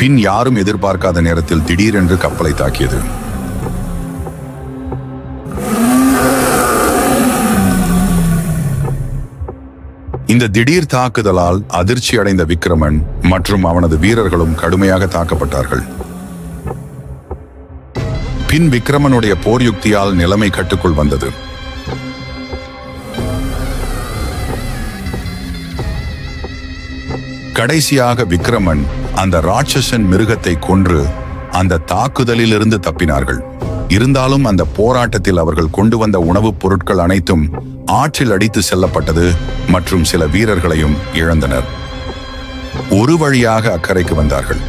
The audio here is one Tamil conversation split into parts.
பின் யாரும் எதிர்பார்க்காத நேரத்தில் திடீரென்று கப்பலை தாக்கியது. இந்த திடீர் தாக்குதலால் அதிர்ச்சி அடைந்த விக்ரமன் மற்றும் அவனது வீரர்களும் கடுமையாக தாக்கப்பட்டார்கள். பின் விக்ரமனுடைய போர் யுக்தியால் நிலைமை கட்டுக்குள் வந்தது. கடைசியாக விக்ரமன் அந்த ராட்சசன் மிருகத்தை கொன்று அந்த தாக்குதலில் இருந்து தப்பினார்கள். இருந்தாலும் அந்த போராட்டத்தில் அவர்கள் கொண்டு வந்த உணவுப் பொருட்கள் அனைத்தும் ஆற்றில் அடித்து செல்லப்பட்டது மற்றும் சில வீரர்களையும் இழந்தனர். ஒரு வழியாக அக்கறைக்கு வந்தார்கள்.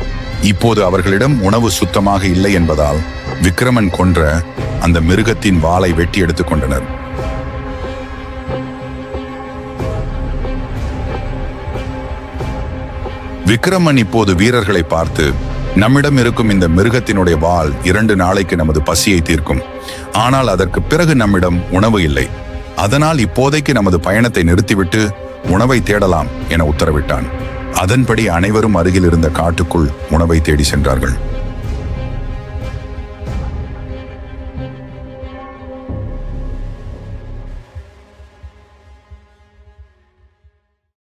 இப்போது அவர்களிடம் உணவு சுத்தமாக இல்லை என்பதால் விக்ரமன் கொன்ற அந்த மிருகத்தின் வாளை வெட்டி எடுத்துக் கொண்டனர். விக்ரமன் இப்போது வீரர்களை பார்த்து, நம்மிடம் இருக்கும் இந்த மிருகத்தினுடைய வாள் 2 நாளைக்கு நமது பசியை தீர்க்கும். ஆனால் அதற்கு பிறகு நம்மிடம் உணவு இல்லை. அதனால் இப்போதைக்கு நமது பயணத்தை நிறுத்திவிட்டு உணவை தேடலாம் என உத்தரவிட்டான். அதன்படி அனைவரும் அருகில் இருந்த காட்டுக்குள் உணவை தேடி சென்றார்கள்.